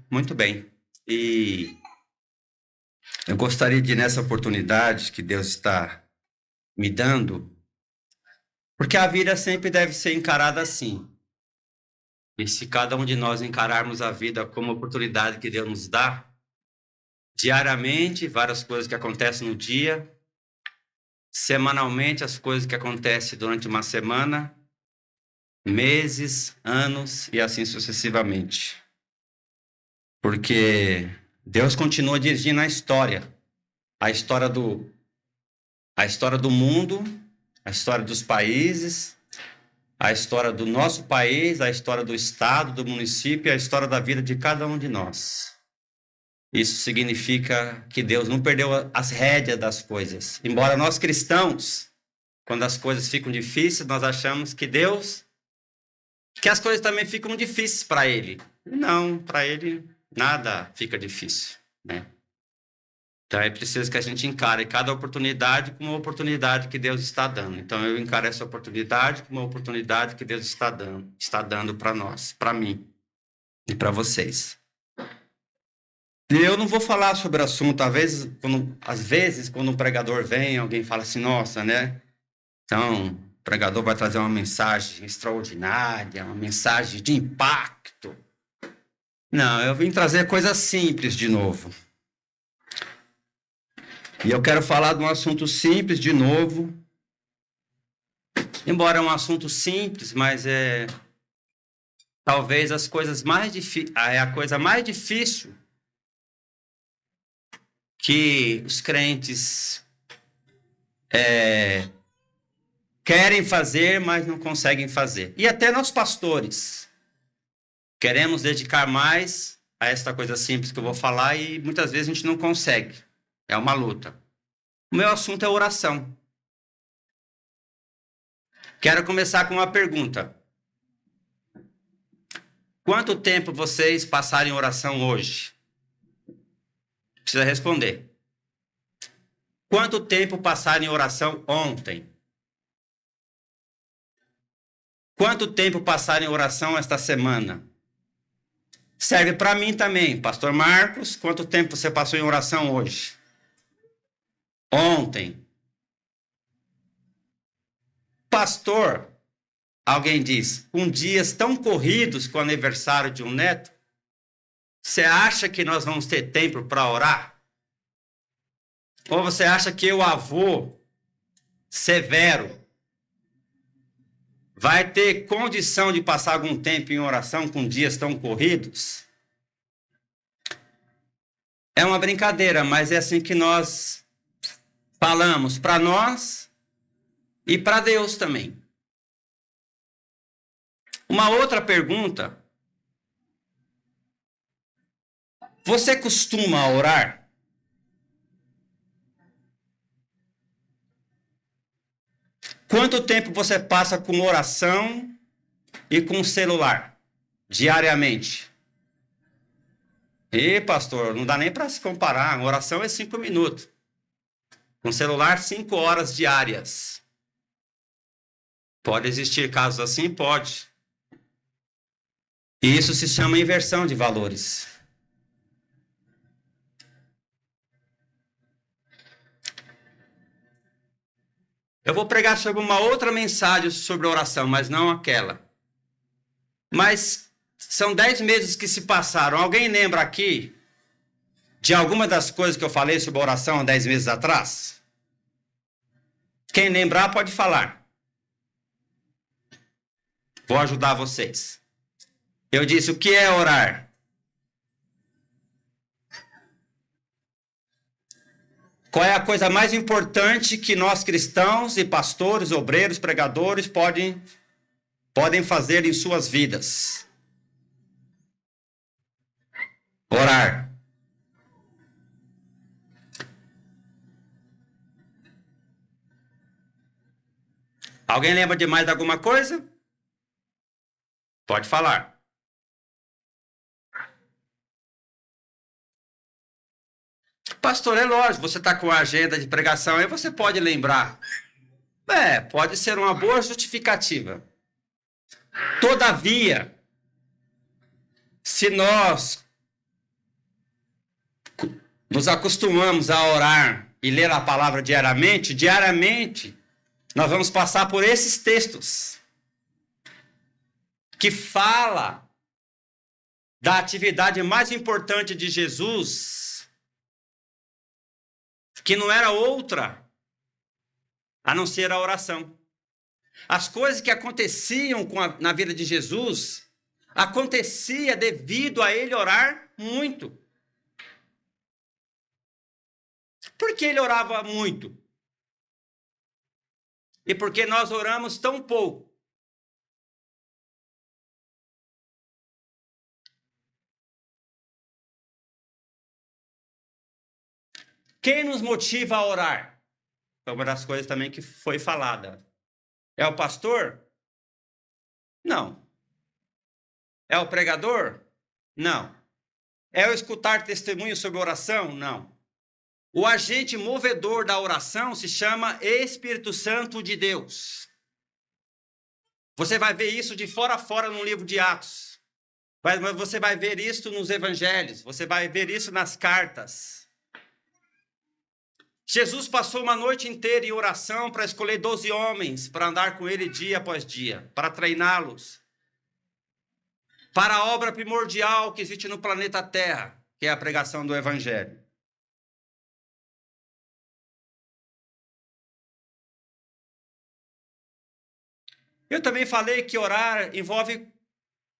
Muito bem. E eu gostaria de, nessa oportunidade que Deus está me dando, porque a vida sempre deve ser encarada assim. E se cada um de nós encararmos a vida como oportunidade que Deus nos dá, diariamente, várias coisas que acontecem no dia, semanalmente, as coisas que acontecem durante uma semana, meses, anos e assim sucessivamente. Porque Deus continua dirigindo a história do mundo, a história dos países, a história do nosso país, a história do estado, do município, a história da vida de cada um de nós. Isso significa que Deus não perdeu as rédeas das coisas. Embora nós cristãos, quando as coisas ficam difíceis, nós achamos que as coisas também ficam difíceis para Ele. Não, para Ele nada fica difícil, né? Então é preciso que a gente encare cada oportunidade como uma oportunidade que Deus está dando. Então eu encaro essa oportunidade como uma oportunidade que Deus está dando para nós, para mim e para vocês. E eu não vou falar sobre o assunto, às vezes, quando um pregador vem, alguém fala assim, nossa, né? Então, o pregador vai trazer uma mensagem extraordinária, uma mensagem de impacto. Não, eu vim trazer coisas simples de novo. E eu quero falar de um assunto simples de novo. Embora é um assunto simples, mas talvez a coisa mais difícil que os crentes querem fazer, mas não conseguem fazer. E até nós pastores queremos dedicar mais a esta coisa simples que eu vou falar e muitas vezes a gente não consegue. É uma luta. O meu assunto é oração. Quero começar com uma pergunta. Quanto tempo vocês passaram em oração hoje? Precisa responder. Quanto tempo passaram em oração ontem? Quanto tempo passaram em oração esta semana? Serve para mim também. Pastor Marcos, quanto tempo você passou em oração hoje? Ontem. Pastor, alguém diz, com dias tão corridos com o aniversário de um neto, você acha que nós vamos ter tempo para orar? Ou você acha que o avô severo vai ter condição de passar algum tempo em oração com dias tão corridos? É uma brincadeira, mas é assim que nós falamos para nós e para Deus também. Uma outra pergunta. Você costuma orar? Quanto tempo você passa com oração e com celular diariamente? E pastor, não dá nem para se comparar. Oração é 5 minutos. Com celular, 5 horas diárias. Pode existir casos assim? Pode. E isso se chama inversão de valores. Eu vou pregar sobre uma outra mensagem sobre oração, mas não aquela. Mas são 10 meses que se passaram. Alguém lembra aqui de alguma das coisas que eu falei sobre oração há 10 meses atrás? Quem lembrar pode falar. Vou ajudar vocês. Eu disse, o que é orar? Qual é a coisa mais importante que nós cristãos e pastores, obreiros, pregadores podem fazer em suas vidas? Orar. Alguém lembra de mais alguma coisa? Pode falar. Pastor, é lógico, você está com a agenda de pregação aí, você pode lembrar. Pode ser uma boa justificativa. Todavia, se nós nos acostumamos a orar e ler a palavra diariamente, nós vamos passar por esses textos que fala da atividade mais importante de Jesus, que não era outra a não ser a oração. As coisas que aconteciam na vida de Jesus, acontecia devido a ele orar muito. Por que ele orava muito? E por que nós oramos tão pouco? Quem nos motiva a orar? Foi uma das coisas também que foi falada. É o pastor? Não. É o pregador? Não. É o escutar testemunhos sobre oração? Não. O agente movedor da oração se chama Espírito Santo de Deus. Você vai ver isso de fora a fora no livro de Atos. Você vai ver isso nos evangelhos. Você vai ver isso nas cartas. Jesus passou uma noite inteira em oração para escolher 12 homens para andar com ele dia após dia, para treiná-los, para a obra primordial que existe no planeta Terra, que é a pregação do Evangelho. Eu também falei que orar envolve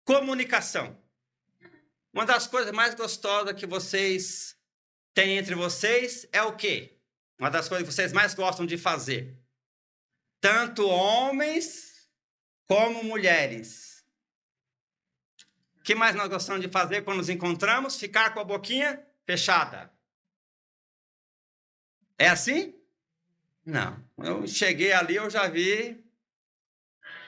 comunicação. Uma das coisas mais gostosas que vocês têm entre vocês é o quê? Uma das coisas que vocês mais gostam de fazer. Tanto homens como mulheres. O que mais nós gostamos de fazer quando nos encontramos? Ficar com a boquinha fechada. É assim? Não. Eu cheguei ali, eu já vi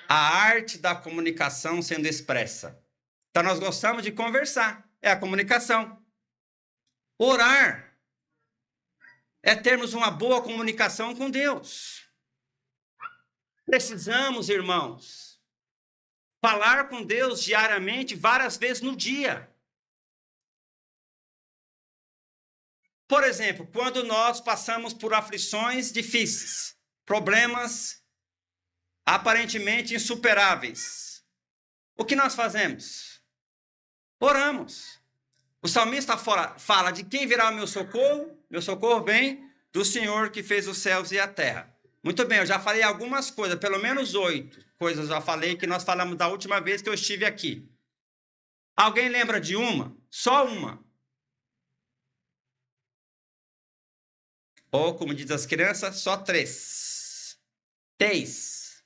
a arte da comunicação sendo expressa. Então nós gostamos de conversar. É a comunicação. Orar é termos uma boa comunicação com Deus. Precisamos, irmãos, falar com Deus diariamente, várias vezes no dia. Por exemplo, quando nós passamos por aflições difíceis, problemas aparentemente insuperáveis, o que nós fazemos? Oramos. O salmista fala de quem virá o meu socorro? Meu socorro vem do Senhor que fez os céus e a terra. Muito bem, eu já falei algumas coisas, pelo menos 8 coisas eu já falei que nós falamos da última vez que eu estive aqui. Alguém lembra de uma? Só uma. Ou, como diz as crianças, só 3. 3.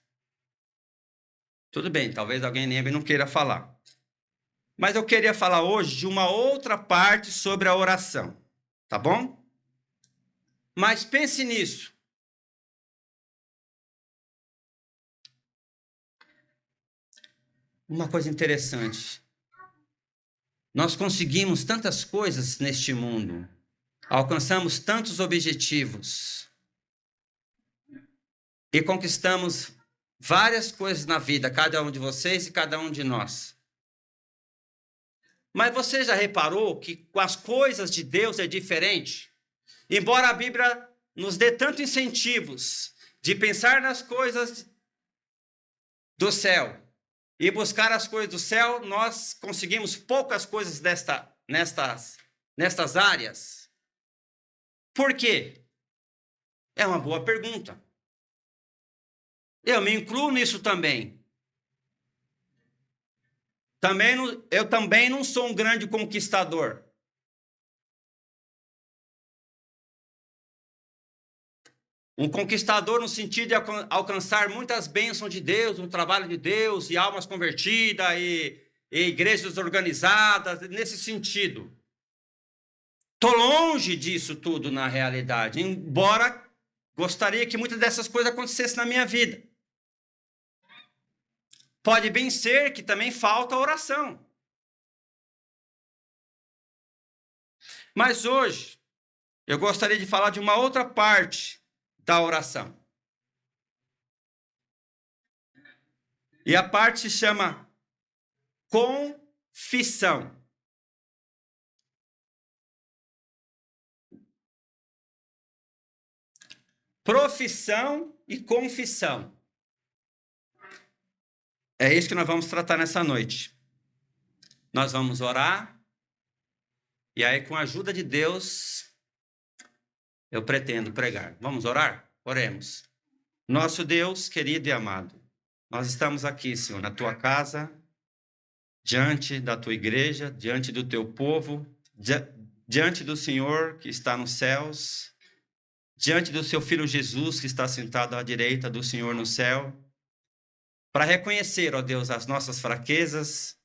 Tudo bem, talvez alguém lembre e não queira falar. Mas eu queria falar hoje de uma outra parte sobre a oração, tá bom? Mas pense nisso. Uma coisa interessante. Nós conseguimos tantas coisas neste mundo. Alcançamos tantos objetivos. E conquistamos várias coisas na vida, cada um de vocês e cada um de nós. Mas você já reparou que com as coisas de Deus é diferente? Embora a Bíblia nos dê tantos incentivos de pensar nas coisas do céu e buscar as coisas do céu, nós conseguimos poucas coisas nestas áreas. Por quê? É uma boa pergunta. Eu me incluo nisso também. Eu também não sou um grande conquistador. Um conquistador no sentido de alcançar muitas bênçãos de Deus, um trabalho de Deus, e almas convertidas, e igrejas organizadas, nesse sentido. Estou longe disso tudo na realidade, embora gostaria que muitas dessas coisas acontecessem na minha vida. Pode bem ser que também falta oração. Mas hoje, eu gostaria de falar de uma outra parte da oração. E a parte se chama confissão. profissão e confissão. É isso que nós vamos tratar nessa noite. Nós vamos orar, e aí, com a ajuda de Deus, eu pretendo pregar. Vamos orar? Oremos. Nosso Deus, querido e amado, nós estamos aqui, Senhor, na tua casa, diante da tua igreja, diante do teu povo, diante do Senhor que está nos céus, diante do seu Filho Jesus que está sentado à direita do Senhor no céu, para reconhecer, ó Deus, as nossas fraquezas,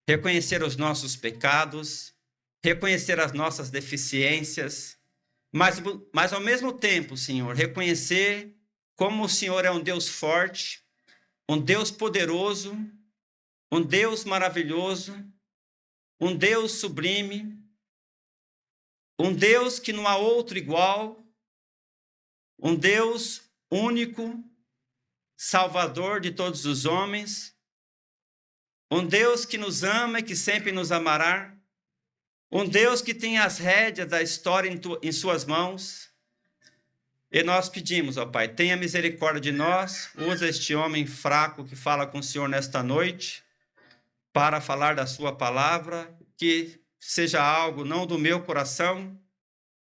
reconhecer os nossos pecados, reconhecer as nossas deficiências, mas ao mesmo tempo, Senhor, reconhecer como o Senhor é um Deus forte, um Deus poderoso, um Deus maravilhoso, um Deus sublime, um Deus que não há outro igual, um Deus único, Salvador de todos os homens, um Deus que nos ama e que sempre nos amará, um Deus que tem as rédeas da história em suas mãos. E nós pedimos, ó Pai, tenha misericórdia de nós, usa este homem fraco que fala com o Senhor nesta noite, para falar da sua palavra, que seja algo não do meu coração,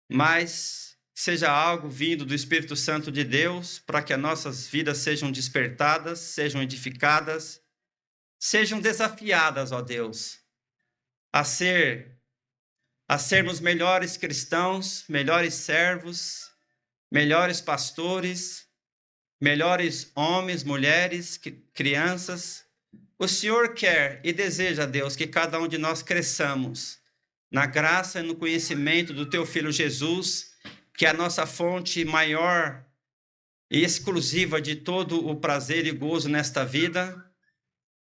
mas seja algo vindo do Espírito Santo de Deus, para que as nossas vidas sejam despertadas, sejam edificadas, sejam desafiadas, ó Deus, a sermos melhores cristãos, melhores servos, melhores pastores, melhores homens, mulheres, crianças. O Senhor quer e deseja, Deus, que cada um de nós cresçamos na graça e no conhecimento do teu Filho Jesus, que é a nossa fonte maior e exclusiva de todo o prazer e gozo nesta vida,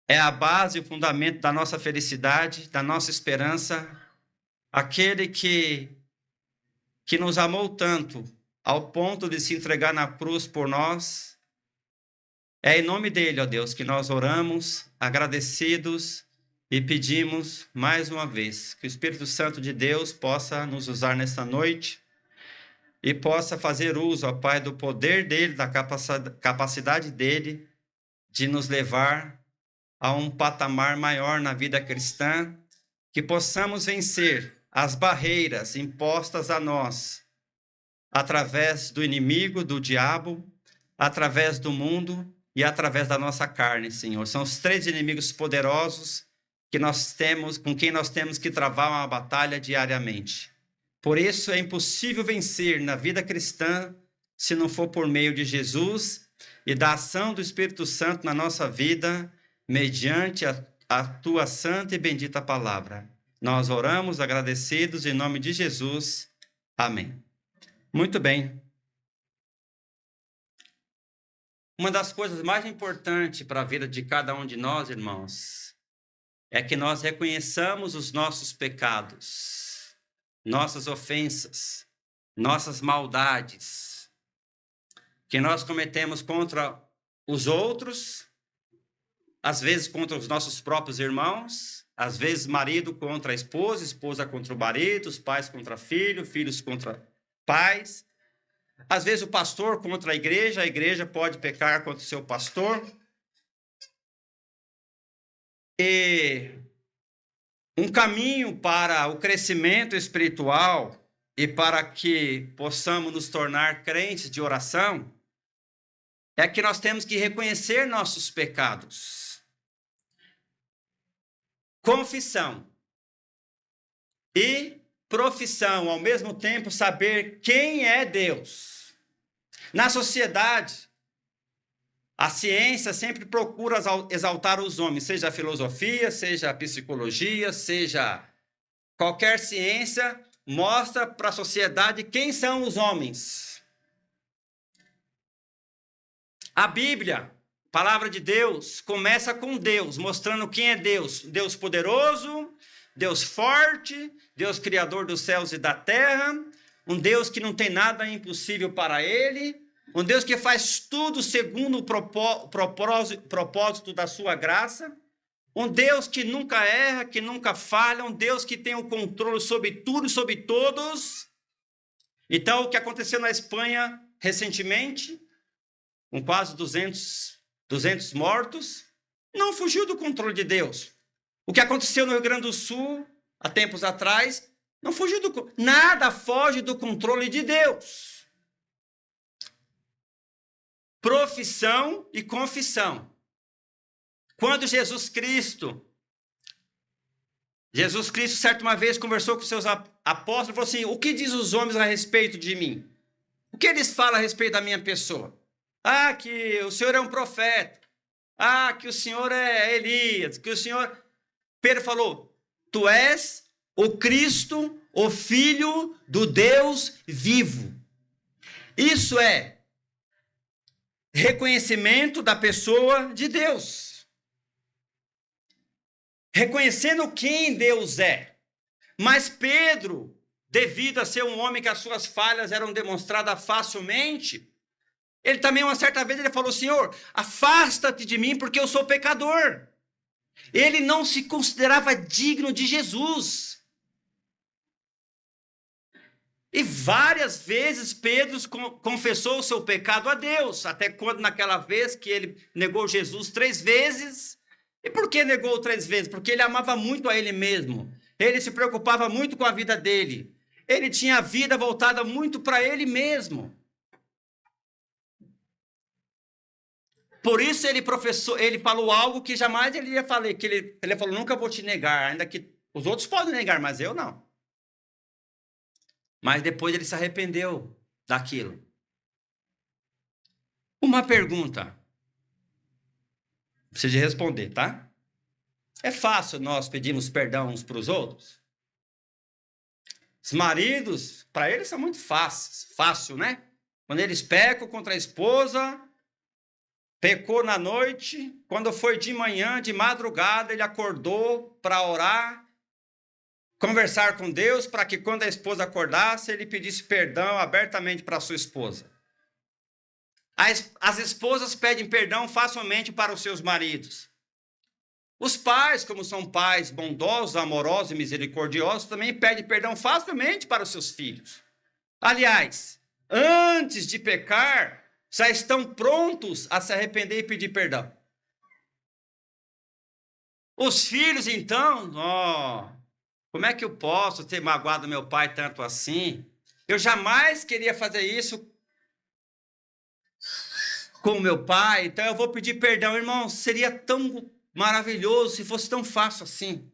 é a base e o fundamento da nossa felicidade, da nossa esperança, aquele que nos amou tanto, ao ponto de se entregar na cruz por nós. É em nome dele, ó Deus, que nós oramos, agradecidos, e pedimos mais uma vez que o Espírito Santo de Deus possa nos usar nesta noite e possa fazer uso, ó Pai, do poder dele, da capacidade dele de nos levar a um patamar maior na vida cristã, que possamos vencer as barreiras impostas a nós através do inimigo, do diabo, através do mundo e através da nossa carne, Senhor. São os três inimigos poderosos que nós temos, com quem nós temos que travar uma batalha diariamente. Por isso é impossível vencer na vida cristã se não for por meio de Jesus e da ação do Espírito Santo na nossa vida, mediante a tua santa e bendita palavra. Nós oramos agradecidos em nome de Jesus. Amém. Muito bem. Uma das coisas mais importantes para a vida de cada um de nós, irmãos, é que nós reconheçamos os nossos pecados, nossas ofensas, nossas maldades, que nós cometemos contra os outros, às vezes contra os nossos próprios irmãos, às vezes marido contra a esposa, esposa contra o marido, os pais contra filho, filhos contra pais. Às vezes o pastor contra a igreja pode pecar contra o seu pastor. E um caminho para o crescimento espiritual e para que possamos nos tornar crentes de oração é que nós temos que reconhecer nossos pecados. Confissão e profissão, ao mesmo tempo saber quem é Deus. Na sociedade, a ciência sempre procura exaltar os homens, seja a filosofia, seja a psicologia, seja qualquer ciência, mostra para a sociedade quem são os homens. A Bíblia, palavra de Deus, começa com Deus, mostrando quem é Deus. Deus poderoso, Deus forte, Deus criador dos céus e da terra, um Deus que não tem nada impossível para ele, um Deus que faz tudo segundo o propósito da sua graça, um Deus que nunca erra, que nunca falha, um Deus que tem o controle sobre tudo e sobre todos. Então, o que aconteceu na Espanha recentemente, com quase 200 mortos, não fugiu do controle de Deus. O que aconteceu no Rio Grande do Sul, há tempos atrás, não fugiu nada foge do controle de Deus. Profissão e confissão. Quando Jesus Cristo, certa uma vez, conversou com seus apóstolos e falou assim: o que diz os homens a respeito de mim? O que eles falam a respeito da minha pessoa? Ah, que o Senhor é um profeta. Ah, que o Senhor é Elias. Que o Senhor... Pedro falou: tu és o Cristo, o Filho do Deus vivo. Isso é reconhecimento da pessoa de Deus. Reconhecendo quem Deus é. Mas Pedro, devido a ser um homem que as suas falhas eram demonstradas facilmente, ele também, uma certa vez, ele falou: Senhor, afasta-te de mim porque eu sou pecador. Ele não se considerava digno de Jesus. E várias vezes Pedro confessou o seu pecado a Deus, até quando naquela vez que ele negou Jesus 3 vezes. E por que negou 3 vezes? Porque ele amava muito a ele mesmo. Ele se preocupava muito com a vida dele. Ele tinha a vida voltada muito para ele mesmo. Por isso ele falou algo que jamais ele ia falar, que ele falou: nunca vou te negar, ainda que os outros podem negar, mas eu não. Mas depois ele se arrependeu daquilo. Uma pergunta. Precisa responder, tá? É fácil nós pedirmos perdão uns para os outros? Os maridos, para eles são muito fácil, né? Quando eles pecam contra a esposa, pecou na noite, quando foi de manhã, de madrugada, ele acordou para orar, conversar com Deus, para que quando a esposa acordasse, ele pedisse perdão abertamente para a sua esposa. As esposas pedem perdão facilmente para os seus maridos. Os pais, como são pais bondosos, amorosos e misericordiosos, também pedem perdão facilmente para os seus filhos. Aliás, antes de pecar, já estão prontos a se arrepender e pedir perdão. Os filhos, então, como é que eu posso ter magoado meu pai tanto assim? Eu jamais queria fazer isso com meu pai, então eu vou pedir perdão. Irmão, seria tão maravilhoso se fosse tão fácil assim.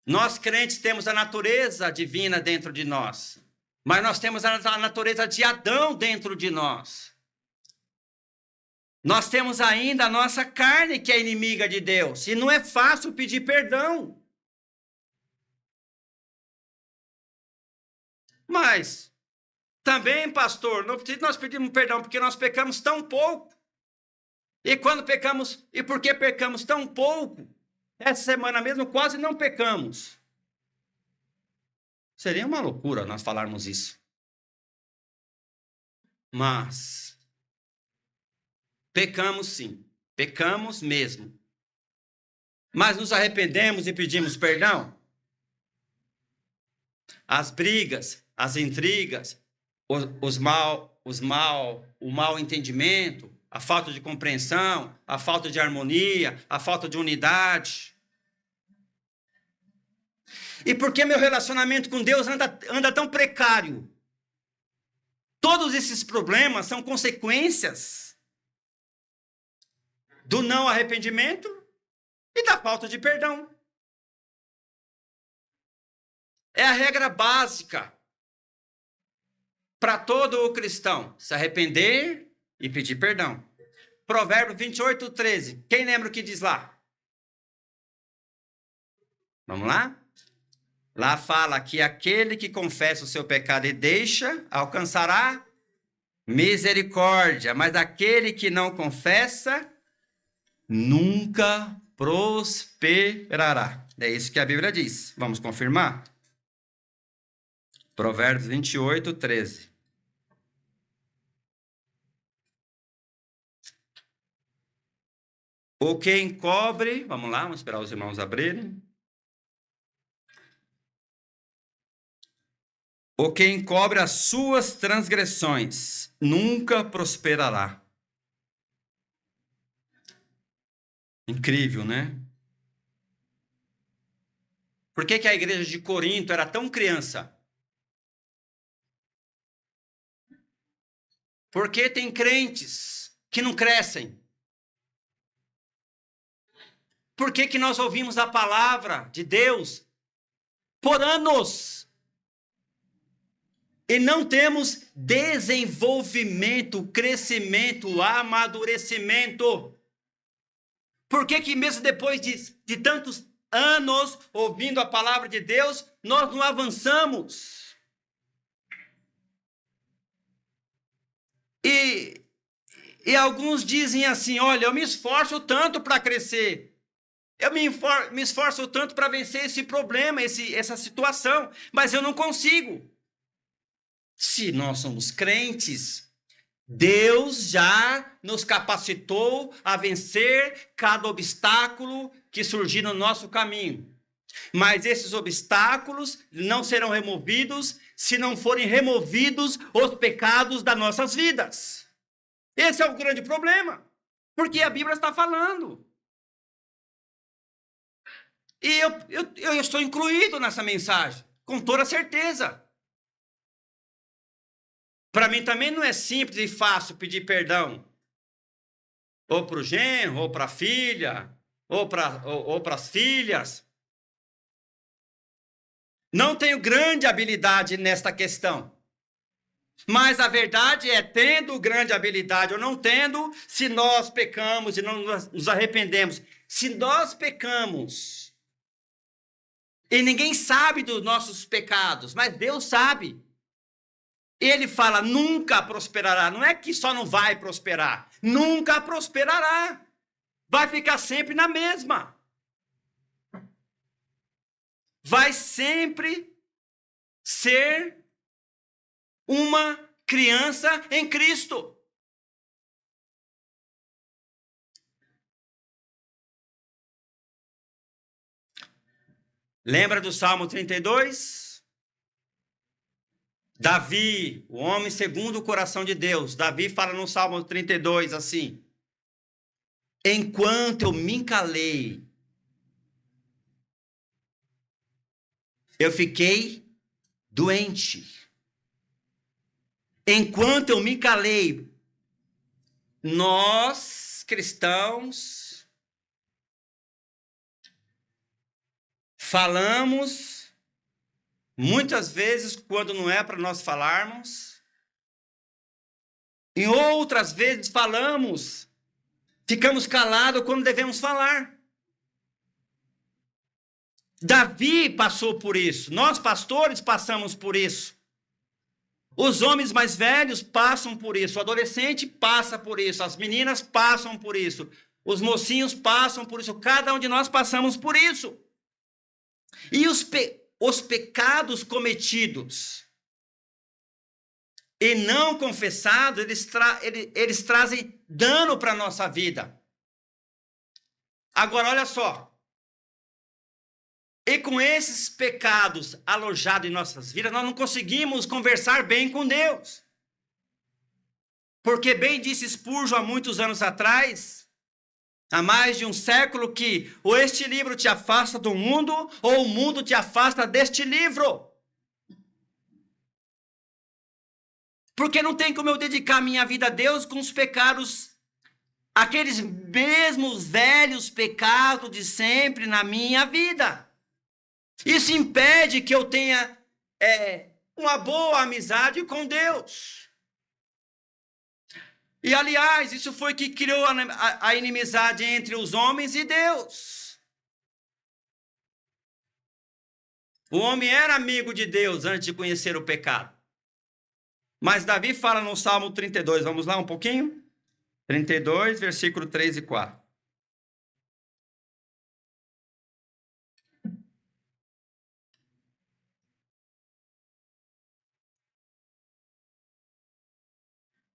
Nós crentes temos a natureza divina dentro de nós, mas nós temos a natureza de Adão dentro de nós. Nós temos ainda a nossa carne que é inimiga de Deus, e não é fácil pedir perdão. Mas também, pastor, não precisa nós pedirmos perdão porque nós pecamos tão pouco. E quando pecamos, e por que pecamos tão pouco? Essa semana mesmo quase não pecamos. Seria uma loucura nós falarmos isso. Mas pecamos sim, pecamos mesmo. Mas nos arrependemos e pedimos perdão? As brigas, as intrigas, o mal entendimento, a falta de compreensão, a falta de harmonia, a falta de unidade. E por que meu relacionamento com Deus anda tão precário? Todos esses problemas são consequências do não arrependimento e da falta de perdão. É a regra básica para todo o cristão: se arrepender e pedir perdão. Provérbios 28:13. Quem lembra o que diz lá? Vamos lá? Lá fala que aquele que confessa o seu pecado e deixa, alcançará misericórdia. Mas aquele que não confessa, nunca prosperará. É isso que a Bíblia diz. Vamos confirmar? Provérbios 28:13. O que encobre, vamos lá, vamos esperar os irmãos abrirem. ou quem encobre as suas transgressões nunca prosperará. Incrível, né? Por que a igreja de Corinto era tão criança? Porque tem crentes que não crescem. Por que nós ouvimos a palavra de Deus por anos e não temos desenvolvimento, crescimento, amadurecimento? Por que mesmo depois de tantos anos ouvindo a palavra de Deus, nós não avançamos? E alguns dizem assim, olha, eu me esforço tanto para crescer. Eu me esforço tanto para vencer esse problema, essa situação, mas eu não consigo. Se nós somos crentes, Deus já nos capacitou a vencer cada obstáculo que surgir no nosso caminho. Mas esses obstáculos não serão removidos se não forem removidos os pecados das nossas vidas. Esse é o grande problema, porque a Bíblia está falando. E eu estou incluído nessa mensagem, com toda certeza. Para mim também não é simples e fácil pedir perdão. Ou para o genro, ou para a filha, ou para as filhas. Não tenho grande habilidade nesta questão. Mas a verdade é, tendo grande habilidade ou não tendo, se nós pecamos e não nos arrependemos, se nós pecamos, e ninguém sabe dos nossos pecados, mas Deus sabe. Ele fala, nunca prosperará. Não é que só não vai prosperar. Nunca prosperará. Vai ficar sempre na mesma. Vai sempre ser uma criança em Cristo. Lembra do Salmo 32? Davi, o homem segundo o coração de Deus. Davi fala no Salmo 32 assim: enquanto eu me calei, eu fiquei doente. Enquanto eu me calei, nós, cristãos, falamos muitas vezes quando não é para nós falarmos. Em outras vezes falamos, ficamos calados quando devemos falar. Davi passou por isso. Nós, pastores, passamos por isso. Os homens mais velhos passam por isso. O adolescente passa por isso. As meninas passam por isso. Os mocinhos passam por isso. Cada um de nós passamos por isso. E os pecados cometidos e não confessados, eles trazem dano para a nossa vida. Agora, olha só. E com esses pecados alojados em nossas vidas, nós não conseguimos conversar bem com Deus. Porque bem disse Spurgeon há muitos anos atrás, há mais de um século, que ou este livro te afasta do mundo, ou o mundo te afasta deste livro. Porque não tem como eu dedicar minha vida a Deus com os pecados, aqueles mesmos velhos pecados de sempre na minha vida. Isso impede que eu tenha uma boa amizade com Deus. E, aliás, isso foi que criou a inimizade entre os homens e Deus. O homem era amigo de Deus antes de conhecer o pecado. Mas Davi fala no Salmo 32, vamos lá um pouquinho? 32, versículo 3 e 4.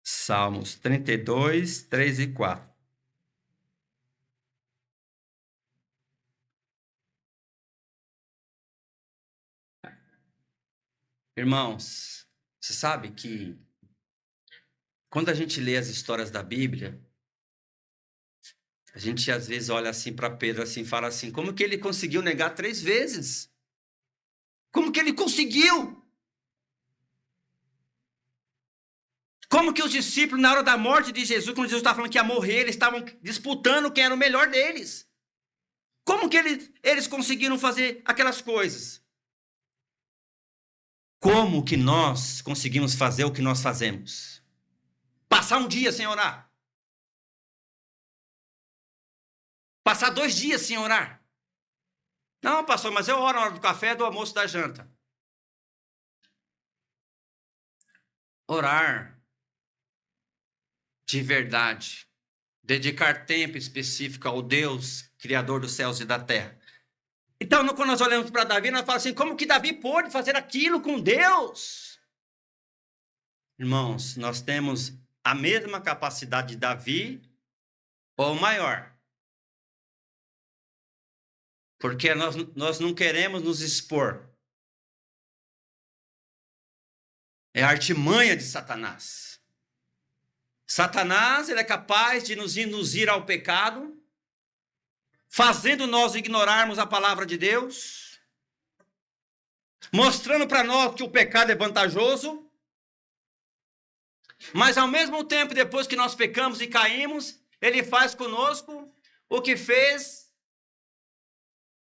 Salmos 32, 3 e 4. Irmãos, você sabe que quando a gente lê as histórias da Bíblia, a gente às vezes olha assim para Pedro assim, fala assim, como que ele conseguiu negar 3 vezes? Como que ele conseguiu? Como que os discípulos, na hora da morte de Jesus, quando Jesus estava falando que ia morrer, eles estavam disputando quem era o melhor deles? Como que eles conseguiram fazer aquelas coisas? Como que nós conseguimos fazer o que nós fazemos? Passar um dia sem orar. Passar 2 dias sem orar. Não, pastor, mas eu oro na hora do café, do almoço, da janta. Orar de verdade. Dedicar tempo específico ao Deus, Criador dos céus e da terra. Então, quando nós olhamos para Davi, nós falamos assim, como que Davi pôde fazer aquilo com Deus? Irmãos, nós temos a mesma capacidade de Davi, ou maior. Porque nós não queremos nos expor. É a artimanha de Satanás. Satanás, ele é capaz de nos induzir ao pecado, fazendo nós ignorarmos a palavra de Deus, mostrando para nós que o pecado é vantajoso, mas ao mesmo tempo, depois que nós pecamos e caímos, ele faz conosco o que fez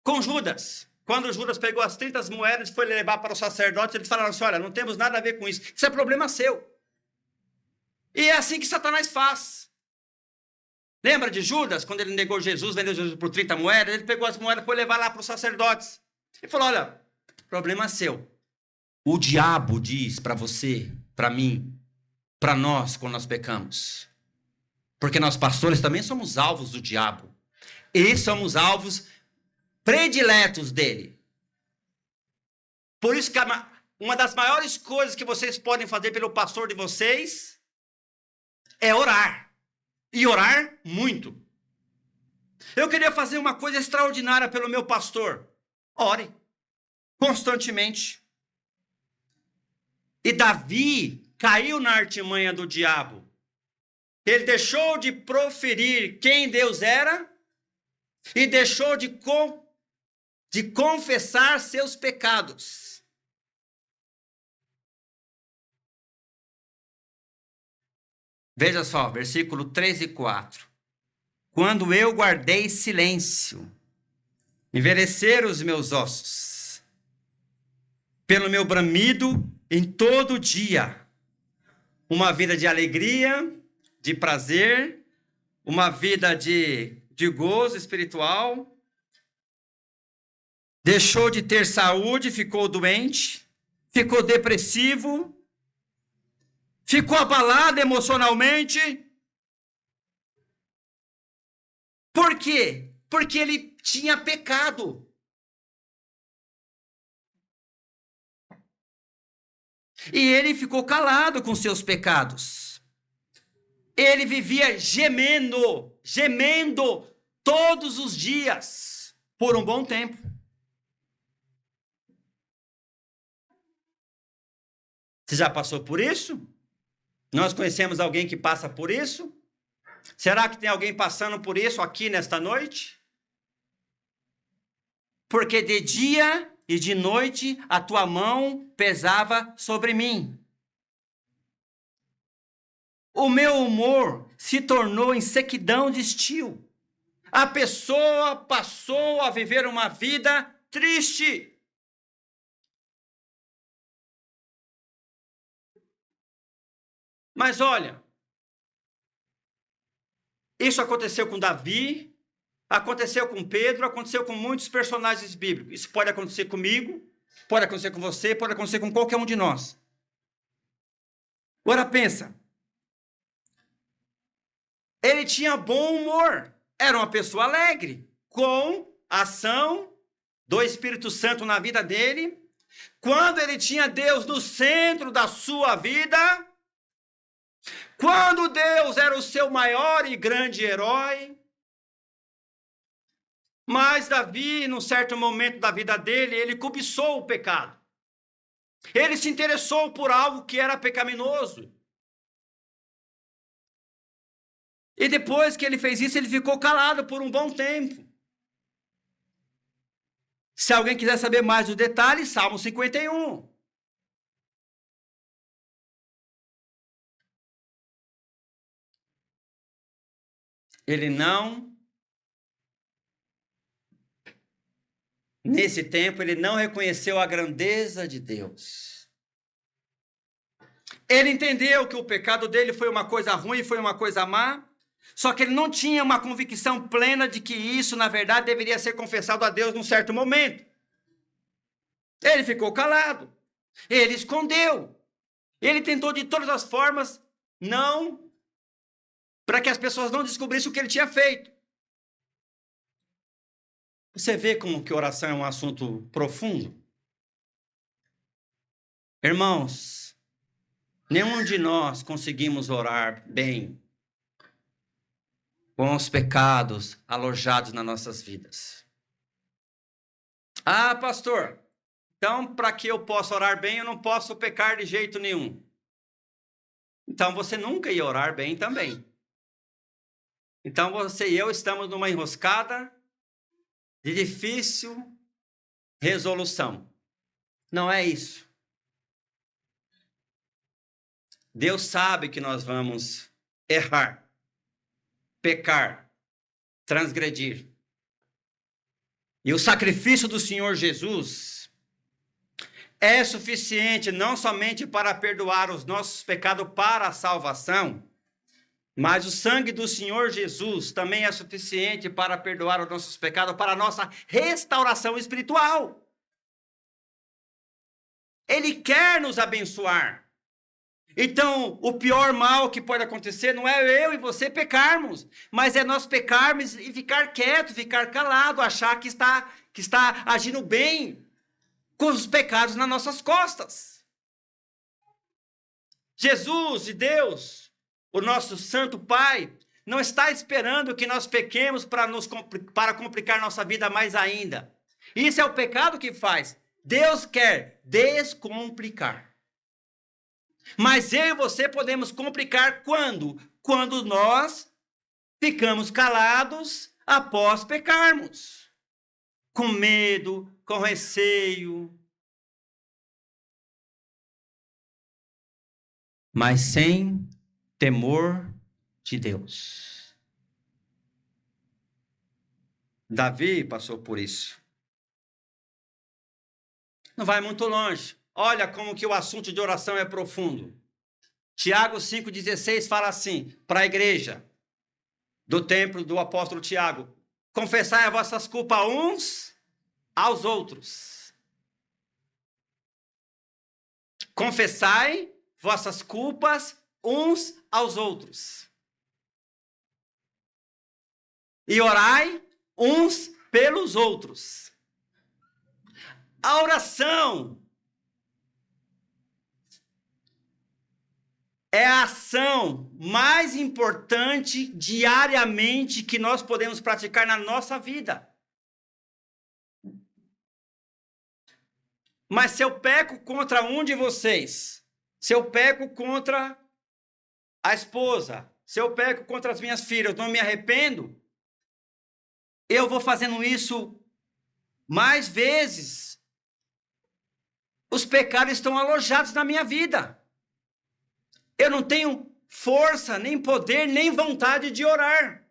com Judas. Quando Judas pegou as 30 moedas e foi levar para o sacerdote, eles falaram assim, olha, não temos nada a ver com isso, isso é problema seu. E é assim que Satanás faz. Lembra de Judas, quando ele negou Jesus, vendeu Jesus por 30 moedas, ele pegou as moedas e foi levar lá para os sacerdotes. E falou, olha, problema seu. O diabo diz para você, para mim, para nós, quando nós pecamos. Porque nós pastores também somos alvos do diabo. E somos alvos prediletos dele. Por isso que uma das maiores coisas que vocês podem fazer pelo pastor de vocês é orar. E orar muito. Eu queria fazer uma coisa extraordinária pelo meu pastor. Ore. Constantemente. E Davi caiu na artimanha do diabo. Ele deixou de proferir quem Deus era e deixou de confessar seus pecados. Veja só, versículo 3 e 4. Quando eu guardei silêncio, envelheceram os meus ossos, pelo meu bramido em todo dia, uma vida de alegria, de prazer, uma vida de gozo espiritual, deixou de ter saúde, ficou doente, ficou depressivo, ficou abalado emocionalmente. Por quê? Porque ele tinha pecado. E ele ficou calado com seus pecados. Ele vivia gemendo todos os dias, por um bom tempo. Você já passou por isso? Nós conhecemos alguém que passa por isso? Será que tem alguém passando por isso aqui nesta noite? Porque de dia e de noite a tua mão pesava sobre mim. O meu humor se tornou em sequidão de estio. A pessoa passou a viver uma vida triste. Mas olha, isso aconteceu com Davi, aconteceu com Pedro, aconteceu com muitos personagens bíblicos. Isso pode acontecer comigo, pode acontecer com você, pode acontecer com qualquer um de nós. Agora pensa. Ele tinha bom humor, era uma pessoa alegre, com a ação do Espírito Santo na vida dele. Quando ele tinha Deus no centro da sua vida, quando Deus era o seu maior e grande herói. Mas Davi, num certo momento da vida dele, ele cobiçou o pecado. Ele se interessou por algo que era pecaminoso. E depois que ele fez isso, ele ficou calado por um bom tempo. Se alguém quiser saber mais dos detalhes, Salmo 51. Ele não, nesse tempo, ele não reconheceu a grandeza de Deus. Ele entendeu que o pecado dele foi uma coisa ruim, foi uma coisa má, só que ele não tinha uma convicção plena de que isso, na verdade, deveria ser confessado a Deus num certo momento. Ele ficou calado, ele escondeu, ele tentou de todas as formas para que as pessoas não descobrissem o que ele tinha feito. Você vê como que oração é um assunto profundo? Irmãos, nenhum de nós conseguimos orar bem com os pecados alojados nas nossas vidas. Ah, pastor, então para que eu possa orar bem, eu não posso pecar de jeito nenhum. Então você nunca ia orar bem também. Então você e eu estamos numa enroscada de difícil resolução. Não é isso. Deus sabe que nós vamos errar, pecar, transgredir. E o sacrifício do Senhor Jesus é suficiente não somente para perdoar os nossos pecados para a salvação, mas o sangue do Senhor Jesus também é suficiente para perdoar os nossos pecados, para a nossa restauração espiritual. Ele quer nos abençoar. Então, o pior mal que pode acontecer não é eu e você pecarmos, mas é nós pecarmos e ficar quieto, ficar calado, achar que está agindo bem com os pecados nas nossas costas. Jesus e Deus, o nosso Santo Pai, não está esperando que nós pequemos para complicar nossa vida mais ainda. Isso é o pecado que faz. Deus quer descomplicar. Mas eu e você podemos complicar quando? Quando nós ficamos calados após pecarmos. Com medo, com receio. Mas sem temor de Deus. Davi passou por isso. Não vai muito longe. Olha como que o assunto de oração é profundo. Tiago 5,16 fala assim, para a igreja do templo do apóstolo Tiago: confessai as vossas culpas uns aos outros. Confessai vossas culpas uns aos outros. E orai uns pelos outros. A oração é a ação mais importante diariamente que nós podemos praticar na nossa vida. Mas se eu peco contra um de vocês, se eu peco contra a esposa, se eu peco contra as minhas filhas, não me arrependo, eu vou fazendo isso mais vezes. Os pecados estão alojados na minha vida. Eu não tenho força, nem poder, nem vontade de orar.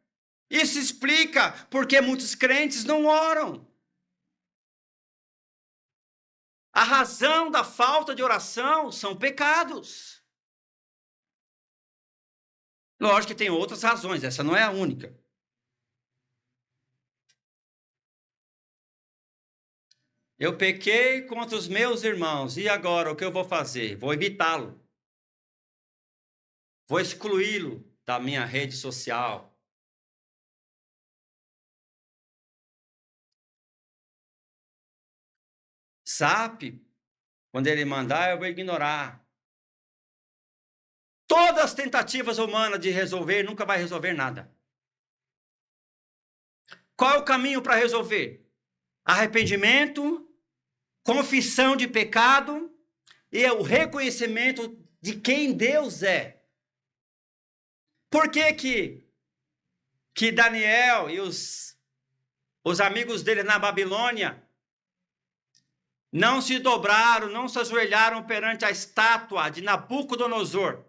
Isso explica porque muitos crentes não oram. A razão da falta de oração são pecados. Lógico que tem outras razões, essa não é a única. Eu pequei contra os meus irmãos, e agora o que eu vou fazer? Vou evitá-lo. Vou excluí-lo da minha rede social. Zap, quando ele mandar, eu vou ignorar. Todas as tentativas humanas de resolver nunca vai resolver nada. Qual é o caminho para resolver? Arrependimento, confissão de pecado, e é o reconhecimento de quem Deus é. Por que Daniel e os amigos dele na Babilônia não se dobraram, não se ajoelharam perante a estátua de Nabucodonosor?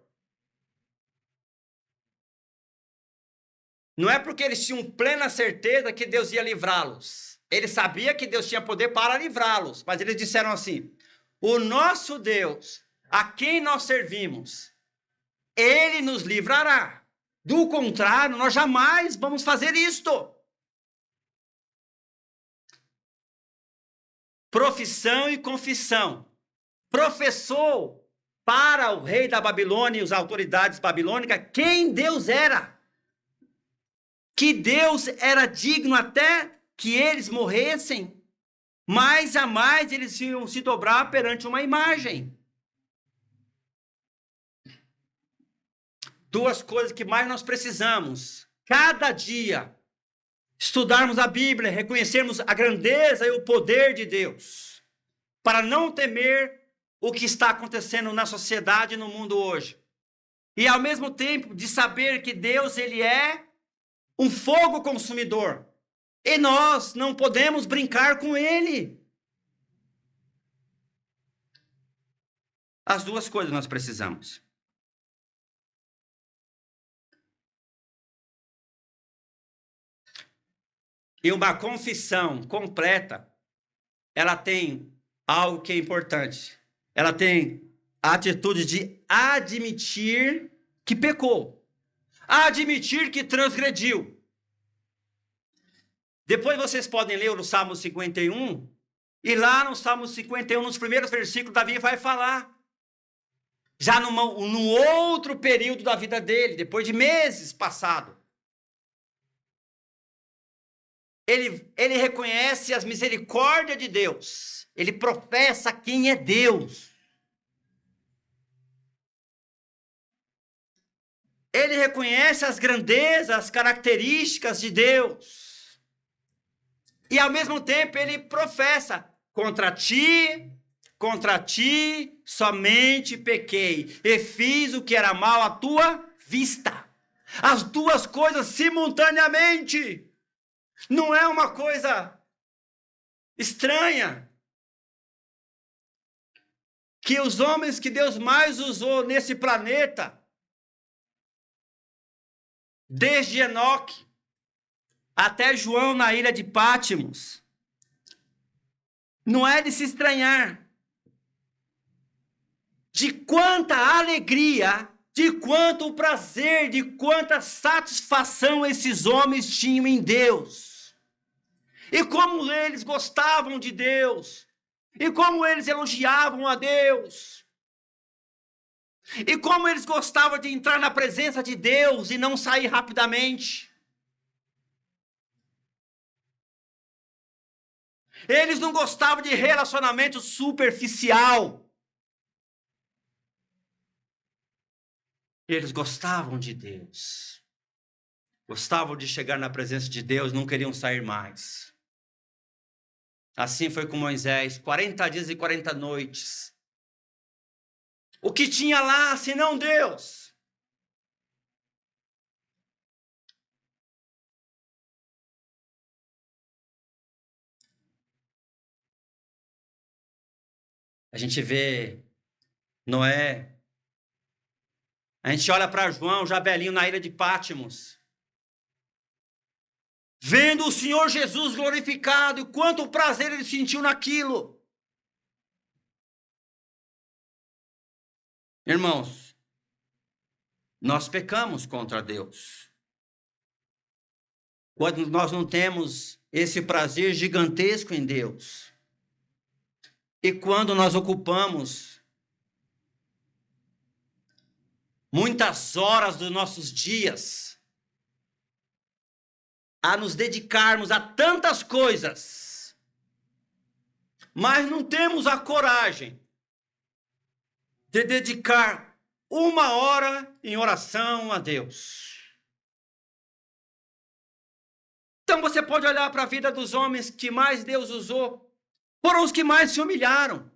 Não é porque eles tinham plena certeza que Deus ia livrá-los. Eles sabiam que Deus tinha poder para livrá-los, mas eles disseram assim: o nosso Deus, a quem nós servimos, ele nos livrará. Do contrário, nós jamais vamos fazer isto. Profissão e confissão. Professou para o rei da Babilônia e as autoridades babilônicas quem Deus era. Que Deus era digno até que eles morressem, mas jamais eles iam se dobrar perante uma imagem. Duas coisas que mais nós precisamos. Cada dia, estudarmos a Bíblia, reconhecermos a grandeza e o poder de Deus, para não temer o que está acontecendo na sociedade e no mundo hoje. E ao mesmo tempo de saber que Deus, ele é um fogo consumidor. E nós não podemos brincar com ele. As duas coisas nós precisamos. E uma confissão completa, ela tem algo que é importante. Ela tem a atitude de admitir que pecou. Admitir que transgrediu. Depois vocês podem ler no Salmo 51, e lá no Salmo 51, nos primeiros versículos, Davi vai falar. Já num outro período da vida dele, depois de meses passados. Ele reconhece as misericórdias de Deus. Ele professa quem é Deus. Ele reconhece as grandezas, as características de Deus. E ao mesmo tempo ele professa: contra ti somente pequei, e fiz o que era mal à tua vista. As duas coisas simultaneamente. Não é uma coisa estranha. Que os homens que Deus mais usou nesse planeta, desde Enoque até João na ilha de Pátimos, não é de se estranhar de quanta alegria, de quanto prazer, de quanta satisfação esses homens tinham em Deus. E como eles gostavam de Deus. E como eles elogiavam a Deus. E como eles gostavam de entrar na presença de Deus e não sair rapidamente. Eles não gostavam de relacionamento superficial. Eles gostavam de Deus. Gostavam de chegar na presença de Deus, não queriam sair mais. Assim foi com Moisés, 40 dias e 40 noites. O que tinha lá, senão Deus? A gente vê Noé. A gente olha para João, já velhinho na ilha de Pátimos. Vendo o Senhor Jesus glorificado, e quanto prazer ele sentiu naquilo. Irmãos, nós pecamos contra Deus. Quando nós não temos esse prazer gigantesco em Deus. E quando nós ocupamos muitas horas dos nossos dias a nos dedicarmos a tantas coisas, mas não temos a coragem de dedicar 1 hora em oração a Deus. Então você pode olhar para a vida dos homens que mais Deus usou, foram os que mais se humilharam.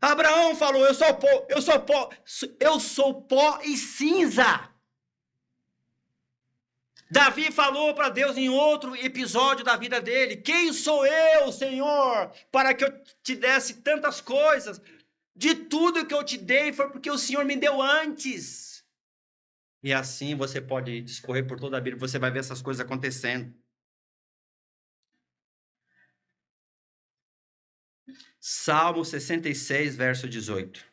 Abraão falou, eu sou pó e cinza. Davi falou para Deus em outro episódio da vida dele, quem sou eu, Senhor, para que eu te desse tantas coisas? De tudo que eu te dei foi porque o Senhor me deu antes. E assim você pode discorrer por toda a Bíblia, você vai ver essas coisas acontecendo. Salmo 66, verso 18.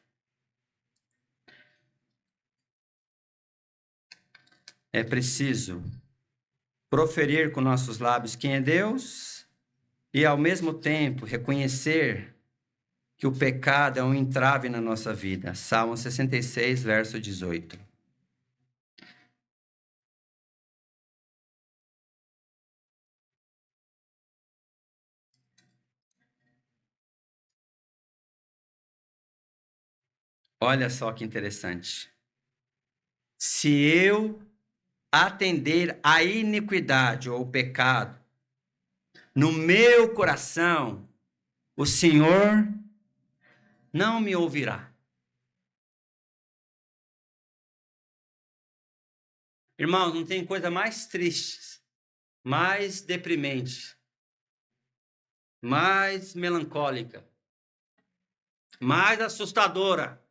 É preciso proferir com nossos lábios quem é Deus e, ao mesmo tempo, reconhecer que o pecado é um entrave na nossa vida. Salmo 66, verso 18. Olha só que interessante. Se eu atender à iniquidade ou ao pecado no meu coração, o Senhor não me ouvirá. Irmãos, não tem coisa mais triste, mais deprimente, mais melancólica, mais assustadora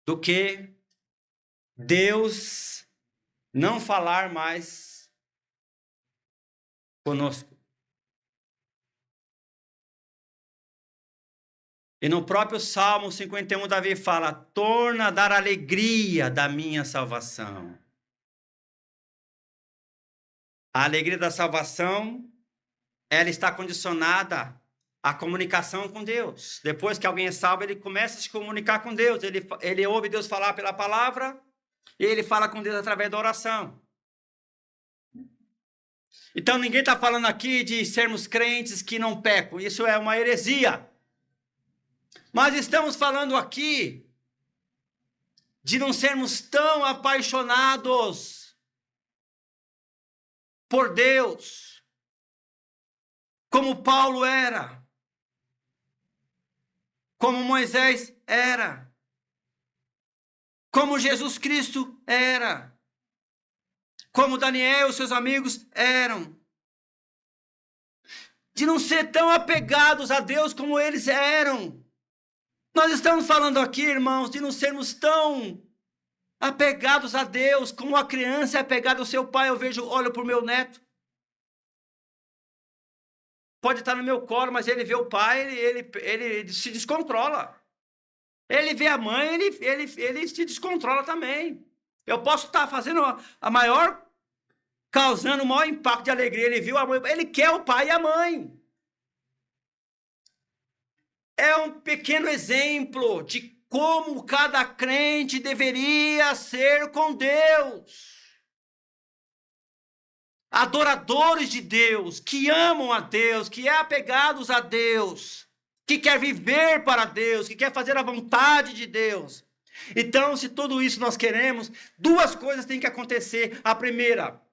do que Deus não falar mais conosco. E no próprio Salmo 51, Davi fala, torna a dar alegria da minha salvação. A alegria da salvação, ela está condicionada à comunicação com Deus. Depois que alguém é salvo, ele começa a se comunicar com Deus. Ele ouve Deus falar pela palavra e ele fala com Deus através da oração. Então ninguém está falando aqui de sermos crentes que não pecam. Isso é uma heresia. Mas estamos falando aqui de não sermos tão apaixonados por Deus como Paulo era, como Moisés era, como Jesus Cristo era, como Daniel e seus amigos eram. De não ser tão apegados a Deus como eles eram. Nós estamos falando aqui, irmãos, de não sermos tão apegados a Deus como a criança é apegada ao seu pai. Olho para o meu neto. Pode estar no meu colo, mas ele vê o pai, ele se descontrola. Ele vê a mãe, ele se descontrola também. Eu posso estar fazendo causando o maior impacto de alegria. Ele viu a mãe, ele quer o pai e a mãe. É um pequeno exemplo de como cada crente deveria ser com Deus. Adoradores de Deus, que amam a Deus, que é apegados a Deus, que quer viver para Deus, que quer fazer a vontade de Deus. Então, se tudo isso nós queremos, duas coisas têm que acontecer. A primeira,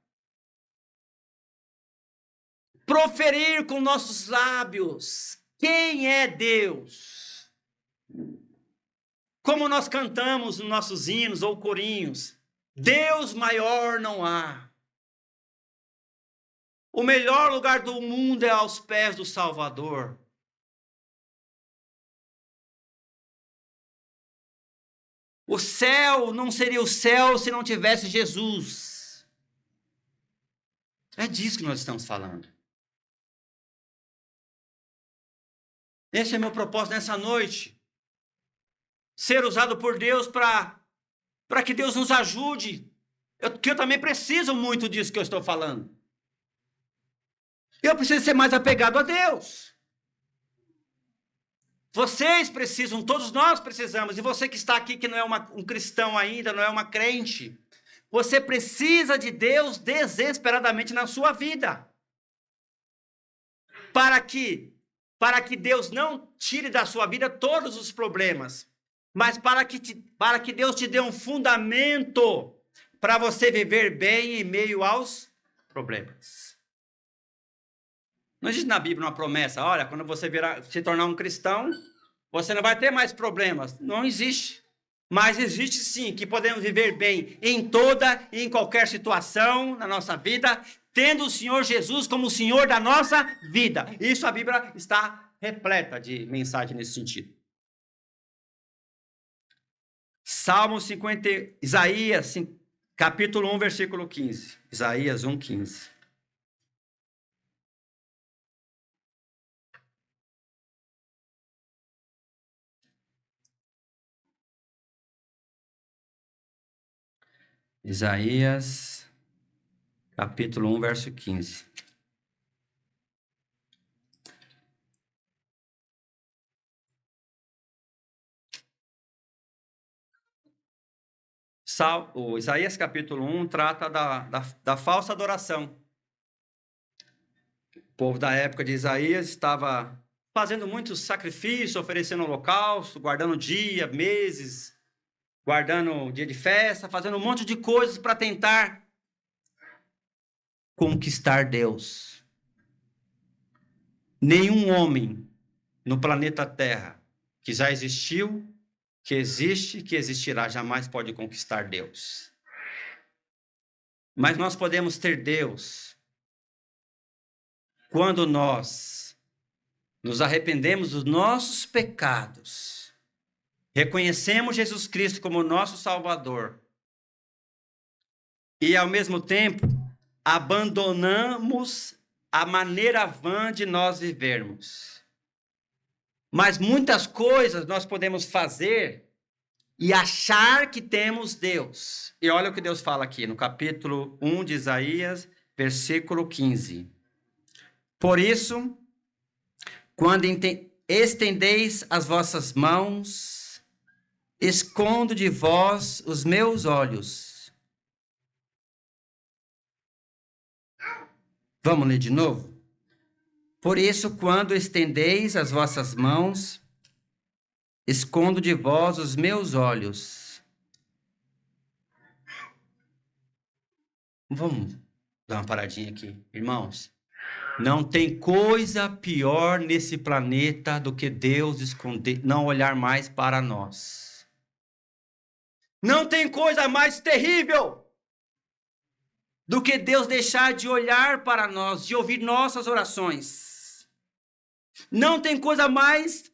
proferir com nossos lábios quem é Deus. Como nós cantamos nos nossos hinos ou corinhos, Deus maior não há. O melhor lugar do mundo é aos pés do Salvador. O céu não seria o céu se não tivesse Jesus. É disso que nós estamos falando. Esse é meu propósito nessa noite. Ser usado por Deus para que Deus nos ajude. Que eu também preciso muito disso que eu estou falando. Eu preciso ser mais apegado a Deus. Vocês precisam, todos nós precisamos. E você que está aqui, que não é um cristão ainda, não é uma crente, você precisa de Deus desesperadamente na sua vida. Para que Deus não tire da sua vida todos os problemas, mas para que Deus te dê um fundamento para você viver bem em meio aos problemas. Não existe na Bíblia uma promessa, olha, quando você se tornar um cristão, você não vai ter mais problemas. Não existe. Mas existe sim, que podemos viver bem em toda e em qualquer situação na nossa vida, tendo o Senhor Jesus como o Senhor da nossa vida. Isso a Bíblia está repleta de mensagem nesse sentido. Salmo 50, Isaías, capítulo 1, versículo 15. Isaías 1, 15. Isaías, capítulo 1, verso 15. O Isaías, capítulo 1, trata da falsa adoração. O povo da época de Isaías estava fazendo muitos sacrifícios, oferecendo holocausto, guardando dia, meses, guardando dia de festa, fazendo um monte de coisas para tentar conquistar Deus. Nenhum homem no planeta Terra que já existiu, que existe, que existirá, jamais pode conquistar Deus. Mas nós podemos ter Deus quando nós nos arrependemos dos nossos pecados, reconhecemos Jesus Cristo como nosso Salvador e, ao mesmo tempo, abandonamos a maneira vã de nós vivermos. Mas muitas coisas nós podemos fazer e achar que temos Deus. E olha o que Deus fala aqui no capítulo 1 de Isaías, versículo 15. Por isso, quando estendeis as vossas mãos, escondo de vós os meus olhos. Vamos ler de novo? Por isso, quando estendeis as vossas mãos, escondo de vós os meus olhos. Vamos dar uma paradinha aqui, irmãos. Não tem coisa pior nesse planeta do que Deus esconder, não olhar mais para nós. Não tem coisa mais terrível do que Deus deixar de olhar para nós, de ouvir nossas orações. Não tem coisa mais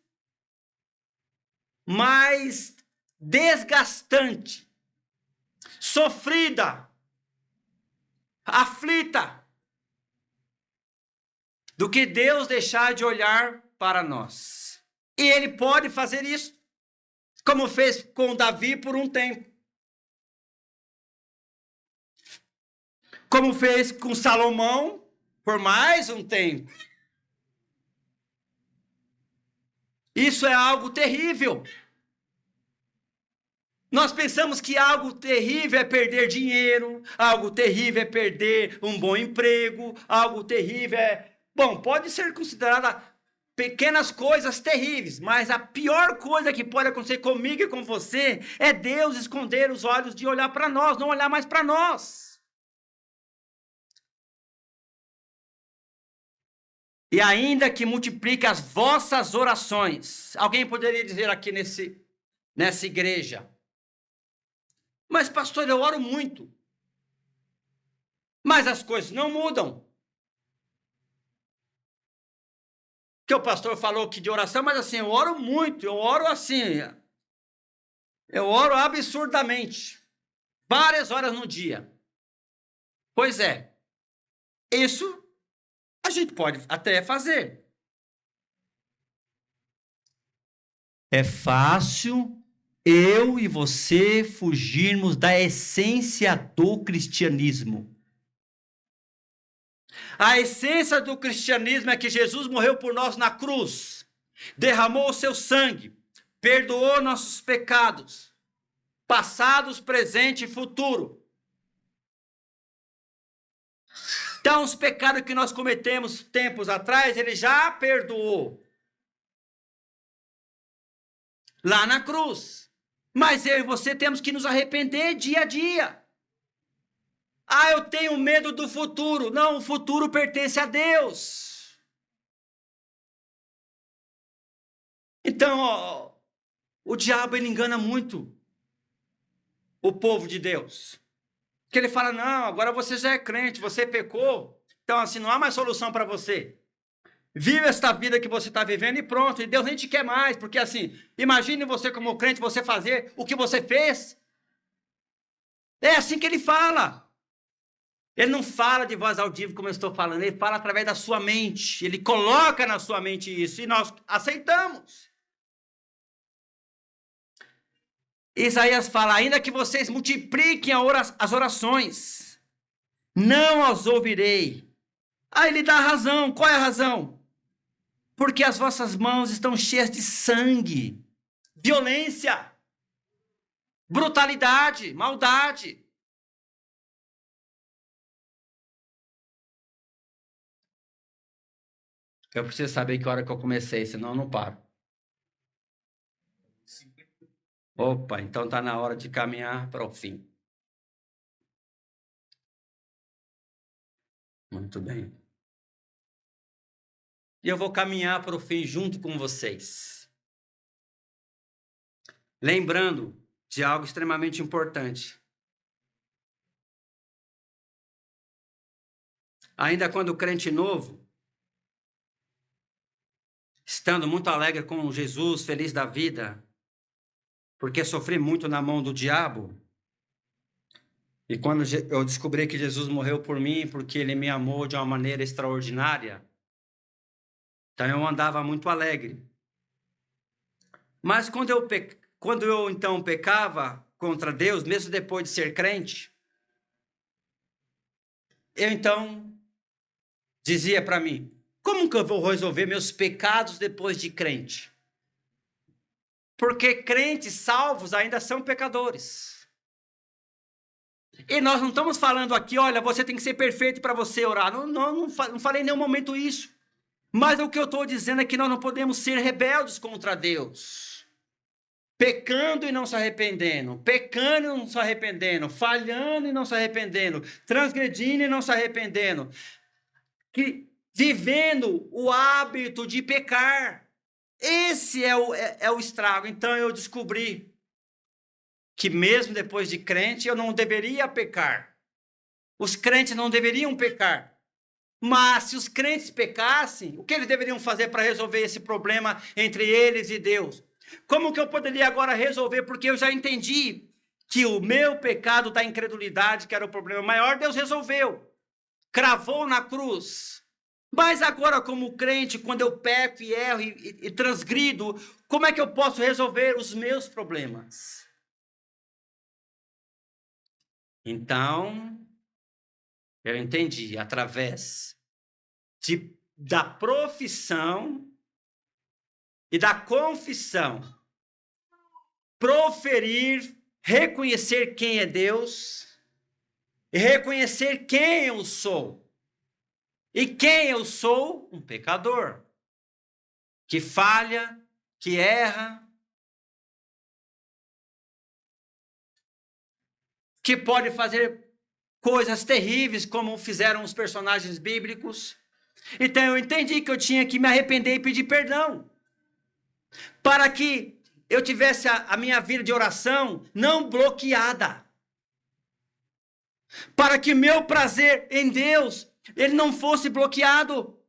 desgastante, sofrida, aflita, do que Deus deixar de olhar para nós. E Ele pode fazer isso, como fez com Davi por um tempo. Como fez com Salomão por mais um tempo. Isso é algo terrível. Nós pensamos que algo terrível é perder dinheiro, algo terrível é perder um bom emprego, algo terrível é... Bom, pode ser considerada pequenas coisas terríveis, mas a pior coisa que pode acontecer comigo e com você é Deus esconder os olhos de olhar para nós, não olhar mais para nós. E ainda que multiplique as vossas orações. Alguém poderia dizer aqui nessa igreja: mas pastor, eu oro muito. Mas as coisas não mudam. Que o pastor falou que de oração, mas assim, eu oro muito, eu oro assim. Eu oro absurdamente. Várias horas no dia. Pois é. Isso a gente pode até fazer. É fácil eu e você fugirmos da essência do cristianismo. A essência do cristianismo é que Jesus morreu por nós na cruz, derramou o seu sangue, perdoou nossos pecados, passados, presente e futuro. Então, os pecados que nós cometemos tempos atrás, ele já perdoou. Lá na cruz. Mas eu e você temos que nos arrepender dia a dia. Ah, eu tenho medo do futuro. Não, o futuro pertence a Deus. Então, ó, o diabo ele engana muito o povo de Deus. Que ele fala, não, agora você já é crente, você pecou, então assim, não há mais solução para você. Vive esta vida que você está vivendo e pronto, e Deus nem te quer mais, porque assim, imagine você como crente, você fazer o que você fez. É assim que ele fala. Ele não fala de voz audível como eu estou falando, ele fala através da sua mente, ele coloca na sua mente isso, e nós aceitamos. Isaías fala, ainda que vocês multipliquem as orações, não as ouvirei. Aí ele dá a razão, qual é a razão? Porque as vossas mãos estão cheias de sangue, violência, brutalidade, maldade. Eu preciso saber que hora que eu comecei, senão eu não paro. Opa, então está na hora de caminhar para o fim. Muito bem. E eu vou caminhar para o fim junto com vocês. Lembrando de algo extremamente importante. Ainda quando crente novo, estando muito alegre com Jesus, feliz da vida, porque sofri muito na mão do diabo, e quando eu descobri que Jesus morreu por mim, porque ele me amou de uma maneira extraordinária, então eu andava muito alegre. Mas quando eu então pecava contra Deus, mesmo depois de ser crente, eu então dizia para mim, como que eu vou resolver meus pecados depois de crente? Porque crentes salvos ainda são pecadores. E nós não estamos falando aqui, olha, você tem que ser perfeito para você orar. Não falei em nenhum momento isso. Mas o que eu estou dizendo é que nós não podemos ser rebeldes contra Deus. Pecando e não se arrependendo. Pecando e não se arrependendo. Falhando e não se arrependendo. Transgredindo e não se arrependendo. Vivendo o hábito de pecar. Esse é o estrago. Então eu descobri que mesmo depois de crente eu não deveria pecar. Os crentes não deveriam pecar. Mas se os crentes pecassem, o que eles deveriam fazer para resolver esse problema entre eles e Deus? Como que eu poderia agora resolver? Porque eu já entendi que o meu pecado da incredulidade, que era o problema maior, Deus resolveu. Cravou na cruz. Mas agora, como crente, quando eu peco e erro e transgrido, como é que eu posso resolver os meus problemas? Então, eu entendi, através da profissão e da confissão, proferir, reconhecer quem é Deus e reconhecer quem eu sou. E quem eu sou? Um pecador, que falha, que erra, que pode fazer coisas terríveis, como fizeram os personagens bíblicos. Então eu entendi que eu tinha que me arrepender e pedir perdão, para que eu tivesse a minha vida de oração não bloqueada, para que meu prazer em Deus ele não fosse bloqueado,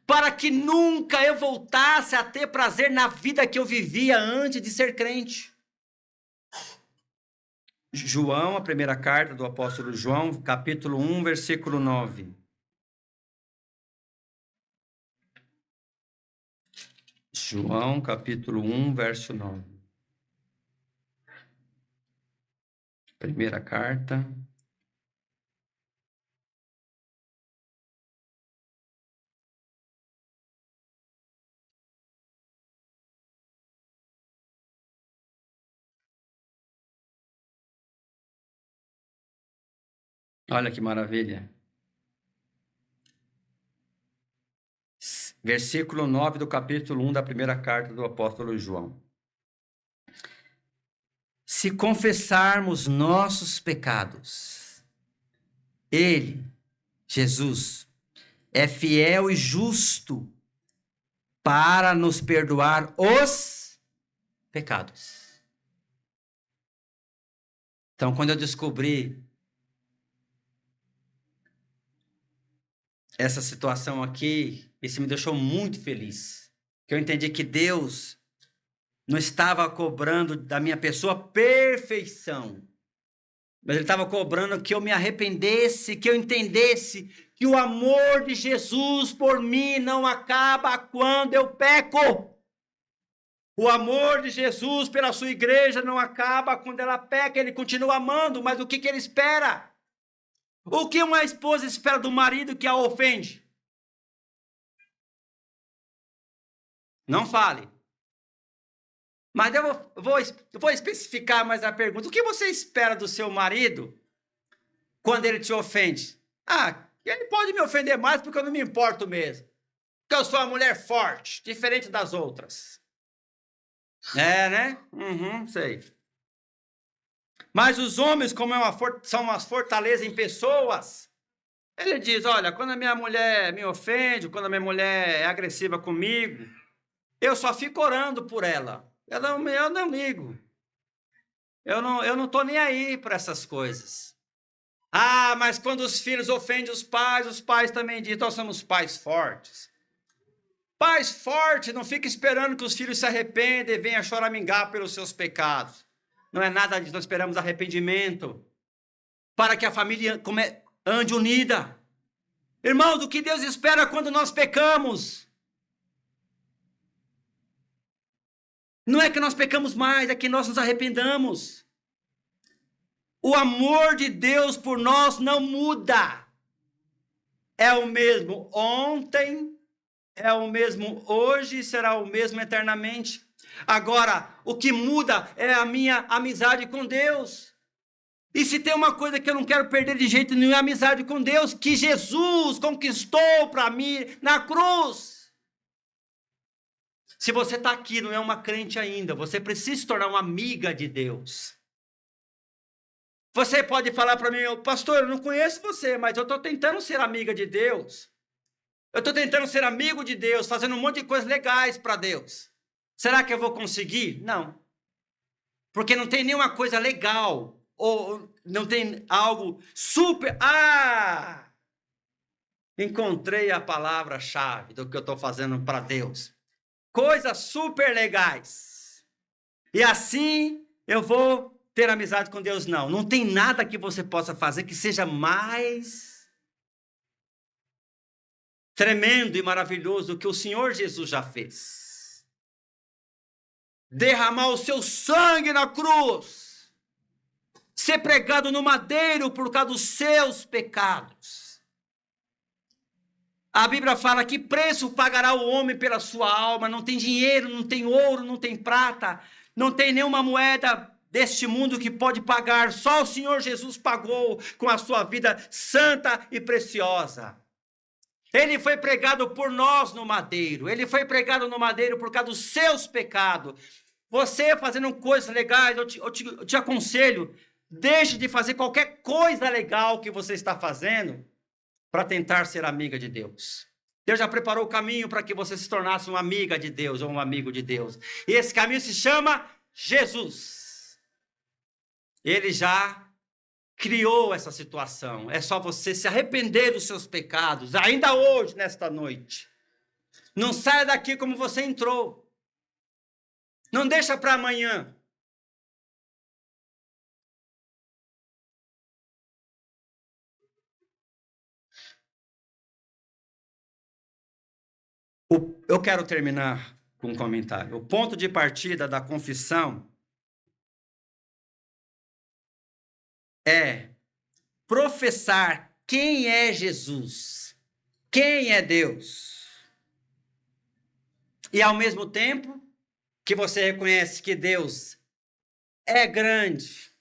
para que nunca eu voltasse a ter prazer na vida que eu vivia antes de ser crente. João, a primeira carta do apóstolo João, capítulo 1, versículo 9. João, capítulo 1, verso 9. Primeira carta. Olha que maravilha. Versículo 9 do capítulo 1 da primeira carta do apóstolo João. Se confessarmos nossos pecados, Ele, Jesus, é fiel e justo para nos perdoar os pecados. Então, quando eu descobri essa situação aqui, isso me deixou muito feliz. Que eu entendi que Deus não estava cobrando da minha pessoa perfeição, mas Ele estava cobrando que eu me arrependesse, que eu entendesse que o amor de Jesus por mim não acaba quando eu peco. O amor de Jesus pela sua igreja não acaba quando ela peca, Ele continua amando, mas o que Ele espera? O que uma esposa espera do marido que a ofende? Não fale. Mas eu vou especificar mais a pergunta. O que você espera do seu marido quando ele te ofende? Ele pode me ofender mais porque eu não me importo mesmo. Porque eu sou uma mulher forte, diferente das outras. Né? Sei. Mas os homens, como são uma fortaleza em pessoas, ele diz, olha, quando a minha mulher me ofende, quando a minha mulher é agressiva comigo, eu só fico orando por ela. Eu não ligo. Eu não estou nem aí para essas coisas. Mas quando os filhos ofendem os pais também dizem, nós somos pais fortes. Pais fortes não fica esperando que os filhos se arrependam e venham choramingar pelos seus pecados. Não é nada disso, nós esperamos arrependimento para que a família ande unida. Irmãos, o que Deus espera quando nós pecamos? Não é que nós pecamos mais, é que nós nos arrependamos. O amor de Deus por nós não muda. É o mesmo ontem, é o mesmo hoje e será o mesmo eternamente. Agora, o que muda é a minha amizade com Deus. E se tem uma coisa que eu não quero perder de jeito nenhum, é a amizade com Deus, que Jesus conquistou para mim na cruz. Se você está aqui, não é uma crente ainda, você precisa se tornar uma amiga de Deus. Você pode falar para mim, pastor, eu não conheço você, mas eu estou tentando ser amiga de Deus. Eu estou tentando ser amigo de Deus, fazendo um monte de coisas legais para Deus. Será que eu vou conseguir? Não. Porque não tem nenhuma coisa legal, ou não tem algo super... Encontrei a palavra-chave do que eu estou fazendo para Deus. Coisas super legais. E assim eu vou ter amizade com Deus. Não tem nada que você possa fazer que seja mais tremendo e maravilhoso do que o Senhor Jesus já fez. Derramar o seu sangue na cruz, ser pregado no madeiro por causa dos seus pecados. A Bíblia fala que preço pagará o homem pela sua alma. Não tem dinheiro, não tem ouro, não tem prata, não tem nenhuma moeda deste mundo que pode pagar. Só o Senhor Jesus pagou com a sua vida santa e preciosa. Ele foi pregado por nós no madeiro. Ele foi pregado no madeiro por causa dos seus pecados. Você fazendo coisas legais, eu te aconselho, deixe de fazer qualquer coisa legal que você está fazendo para tentar ser amiga de Deus. Deus já preparou o caminho para que você se tornasse uma amiga de Deus ou um amigo de Deus. E esse caminho se chama Jesus. Ele já criou essa situação. É só você se arrepender dos seus pecados, ainda hoje, nesta noite. Não saia daqui como você entrou. Não deixa para amanhã. Eu quero terminar com um comentário. O ponto de partida da confissão é professar quem é Jesus, quem é Deus. E ao mesmo tempo que você reconhece que Deus é grande,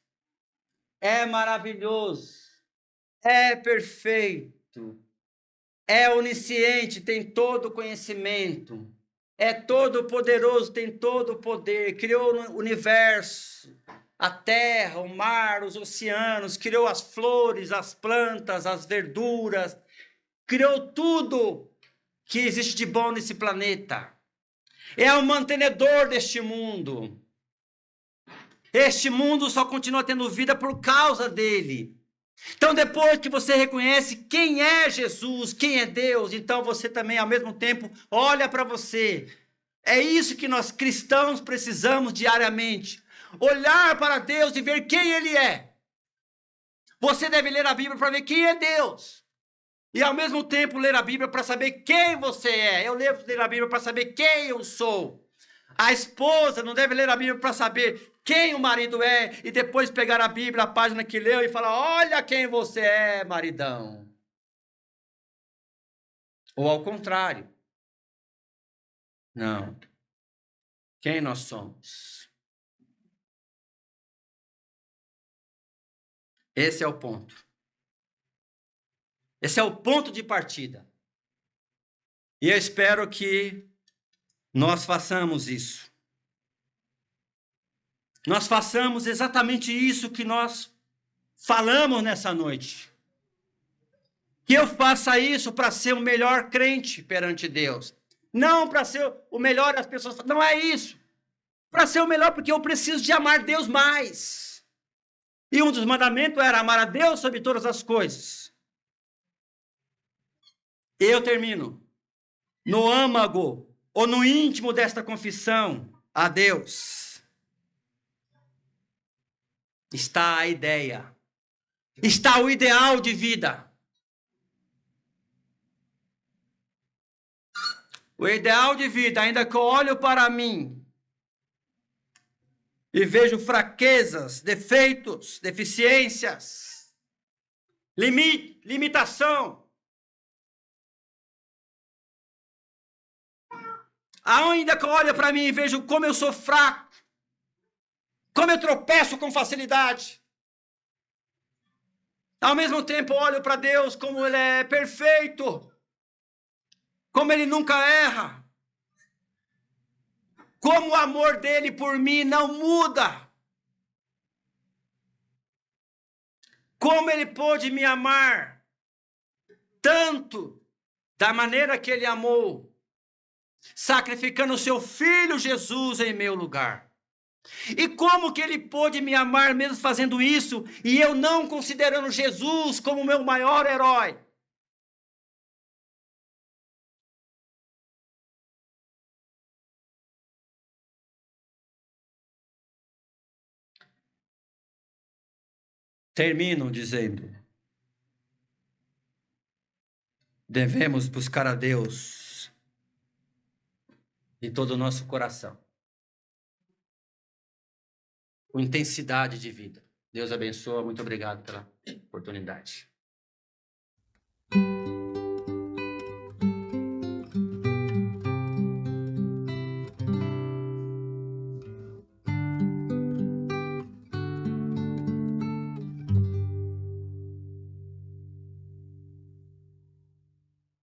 é maravilhoso, é perfeito, é onisciente, tem todo o conhecimento, é todo poderoso, tem todo o poder, criou o universo, a terra, o mar, os oceanos, criou as flores, as plantas, as verduras, criou tudo que existe de bom nesse planeta. É o mantenedor deste mundo. Este mundo só continua tendo vida por causa dele. Então, depois que você reconhece quem é Jesus, quem é Deus, então você também, ao mesmo tempo, olha para você. É isso que nós cristãos precisamos diariamente. Olhar para Deus e ver quem Ele é. Você deve ler a Bíblia para ver quem é Deus. E ao mesmo tempo ler a Bíblia para saber quem você é. Eu devo ler a Bíblia para saber quem eu sou. A esposa não deve ler a Bíblia para saber quem o marido é e depois pegar a Bíblia, a página que leu e falar: olha quem você é, maridão. Ou ao contrário. Não. Quem nós somos? Esse é o ponto. Esse é o ponto de partida. E eu espero que nós façamos isso. Nós façamos exatamente isso que nós falamos nessa noite. Que eu faça isso para ser o melhor crente perante Deus. Não para ser o melhor das pessoas. Não é isso. Para ser o melhor porque eu preciso de amar Deus mais. E um dos mandamentos era amar a Deus sobre todas as coisas. Eu termino. No âmago ou no íntimo desta confissão a Deus está a ideia. Está o ideal de vida. O ideal de vida, ainda que eu olho para mim e vejo fraquezas, defeitos, deficiências, limitação. Ainda que eu olho para mim e vejo como eu sou fraco, como eu tropeço com facilidade. Ao mesmo tempo olho para Deus como Ele é perfeito, como Ele nunca erra. Como o amor dele por mim não muda. Como ele pôde me amar tanto da maneira que ele amou, sacrificando o seu filho Jesus em meu lugar. E como que ele pôde me amar mesmo fazendo isso e eu não considerando Jesus como o meu maior herói? Termino dizendo: devemos buscar a Deus de todo o nosso coração, com intensidade de vida. Deus abençoe, muito obrigado pela oportunidade.